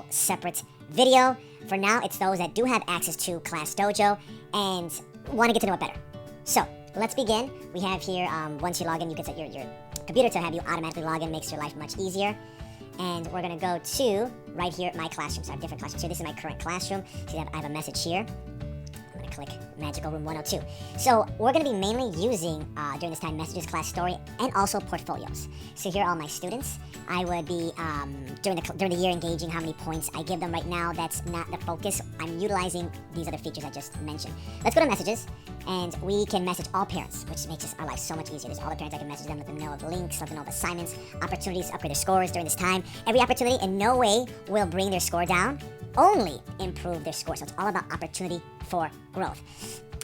whole separate video. For now, it's those that do have access to Classdojo and want to get to know it better. So, let's begin. We have here, once you log in, you can set your computer to have you automatically log in. Makes your life much easier. And we're going to go to, right here, my classroom. So I have different classrooms here. This is my current classroom. See, I have a message here. I'm going to click Magical Room 102. So we're going to be mainly using, during this time, messages, class story, and also portfolios. So here are all my students. I would be, during the year, engaging how many points I give them. Right now, that's not the focus. I'm utilizing these other features I just mentioned. Let's go to messages, and we can message all parents, which makes our life so much easier. There's all the parents. I can message them, let them know of links, let them know of assignments, opportunities to upgrade their scores during this time. Every opportunity in no way will bring their score down, only improve their score. So it's all about opportunity for growth.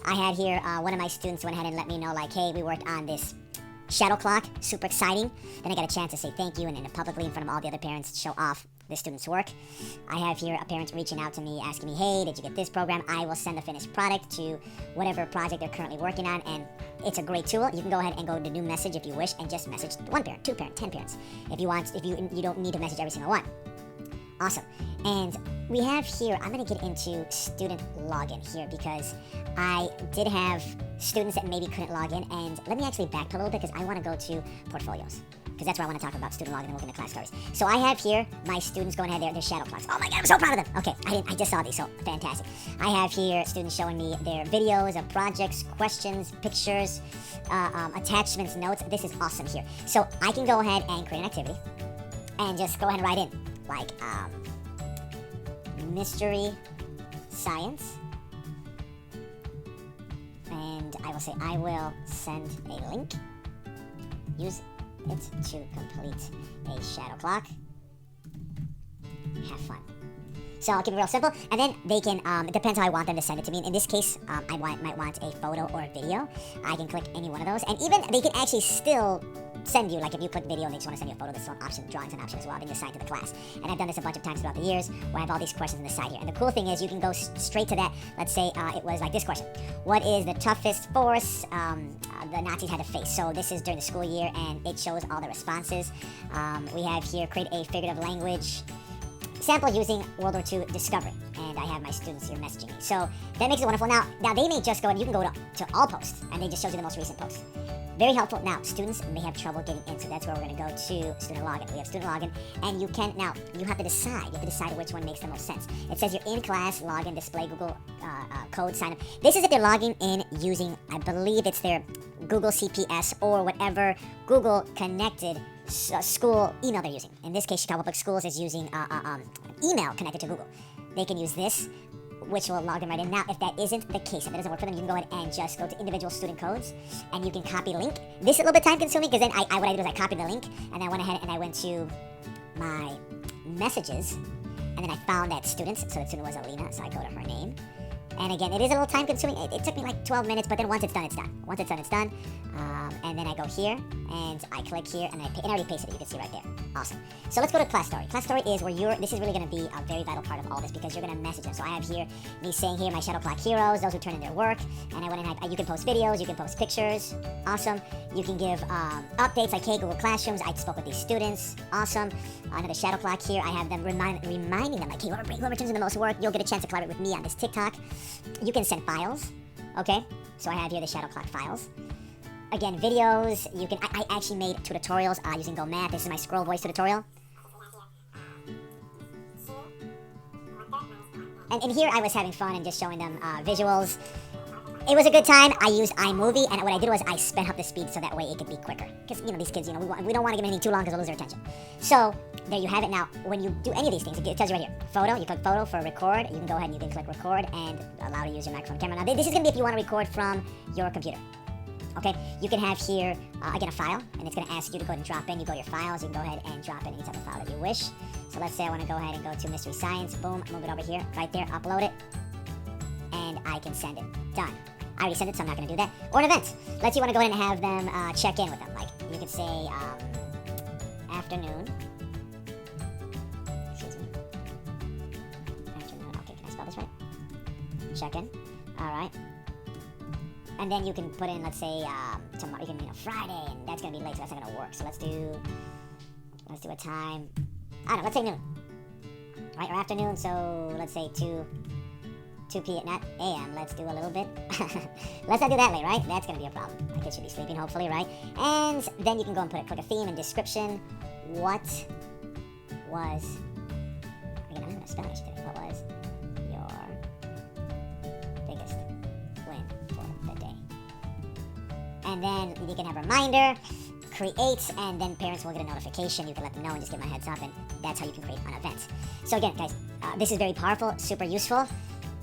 I had here, one of my students went ahead and let me know, like, hey, we worked on this shadow clock, super exciting. Then I got a chance to say thank you and publicly in front of all the other parents show off the student's work. I have here a parent reaching out to me asking me, hey, did you get this program? I will send the finished product to whatever project they're currently working on, and it's a great tool. You can go ahead and go to new message if you wish and just message one parent, two parents, 10 parents. If you want, you don't need to message every single one. Awesome. And we have here, I'm going to get into student login here because I did have students that maybe couldn't log in. And let me actually backpedal a little bit because I want to go to portfolios, because that's where I want to talk about student login and looking at class stories. So I have here my students going ahead, their shadow clocks. Oh my God, I'm so proud of them. Okay, I just saw these, so fantastic. I have here students showing me their videos of projects, questions, pictures, attachments, notes. This is awesome here. So I can go ahead and create an activity and just go ahead and write in, like, mystery science, and I will say I will send a link, use it to complete a shadow clock, have fun. So I'll keep it real simple, and then they can, it depends how I want them to send it to me. In this case, I might want a photo or a video. I can click any one of those, and even they can actually still send you, like if you click video and they just want to send you a photo, this is an option, drawing's an option as well, then you assign to the class. And I've done this a bunch of times throughout the years where I have all these questions on the side here. And the cool thing is you can go straight to that. Let's say it was like this question. What is the toughest force the Nazis had to face? So this is during the school year and it shows all the responses. We have here, create a figurative language sample using World War II discovery. And I have my students here messaging me. So that makes it wonderful. Now they may just go, and you can go to all posts, and they just shows you the most recent posts. Very helpful. Now, students may have trouble getting in, so that's where we're going to go to student login. We have student login, and you have to decide. You have to decide which one makes the most sense. It says you're in class, login, display Google code, sign up. This is if they're logging in using, I believe it's their Google CPS or whatever Google connected school email they're using. In this case, Chicago Public Schools is using email connected to Google. They can use this, which will log them right in. Now, if that isn't the case, if it doesn't work for them, you can go ahead and just go to individual student codes, and you can copy the link. This is a little bit time consuming because then what I did was I copied the link, and I went ahead and I went to my messages, and then I found that students, so the student was Alina, so I go to her name. And again, it is a little time consuming. It took me like 12 minutes, but then once it's done, it's done. Once it's done, it's done. And then I go here, and I click here, and I already pasted it. You can see right there. Awesome. So let's go to class story. Class story is where this is really going to be a very vital part of all this because you're going to message them. So I have here me saying here, my shadow clock heroes, those who turn in their work. And I went in, you can post videos, you can post pictures. Awesome. You can give updates like, hey, Google Classrooms, I spoke with these students. Awesome. Another shadow clock here. I have them reminding them, like, hey, whoever turns in the most work, you'll get a chance to collaborate with me on this TikTok. You can send files. Okay. So I have here the shadow clock files. Again, videos, you can, I actually made tutorials using Go Math. This is my scroll voice tutorial. And here I was having fun and just showing them visuals. It was a good time. I used iMovie, and what I did was I sped up the speed so that way it could be quicker. Because, these kids, we don't want to give them anything too long because they'll lose their attention. So, there you have it. Now, when you do any of these things, it tells you right here. Photo, you click photo for record. You can go ahead and you can click record and allow to use your microphone camera. Now, this is going to be if you want to record from your computer. Okay, you can have here, again, a file, and it's going to ask you to go ahead and drop in. You go to your files, you can go ahead and drop in any type of file that you wish. So let's say I want to go ahead and go to Mystery Science. Boom, move it over here, right there, upload it, and I can send it. Done. I already sent it, so I'm not going to do that. Or an event. Let's say you want to go ahead and have them check in with them. Like, you could say, afternoon. Excuse me. Afternoon. Okay, can I spell this right? Check in. All right. And then you can put in, let's say, tomorrow, you can, Friday, and that's going to be late, so that's not going to work. So let's do a time, I don't know, let's say noon. right, or afternoon. So let's say 2 p.m. not a.m. Let's do a little bit. Let's not do that late, right? That's gonna be a problem. My kid should be sleeping, hopefully, right? And then you can go and click a theme and description. What was? Again, I'm gonna Spanish today. What was your biggest win for the day? And then you can have a reminder, create, and then parents will get a notification. You can let them know and just give them a heads up, and that's how you can create an event. So again, guys, this is very powerful, super useful,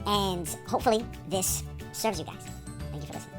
and hopefully this serves you guys. Thank you for listening.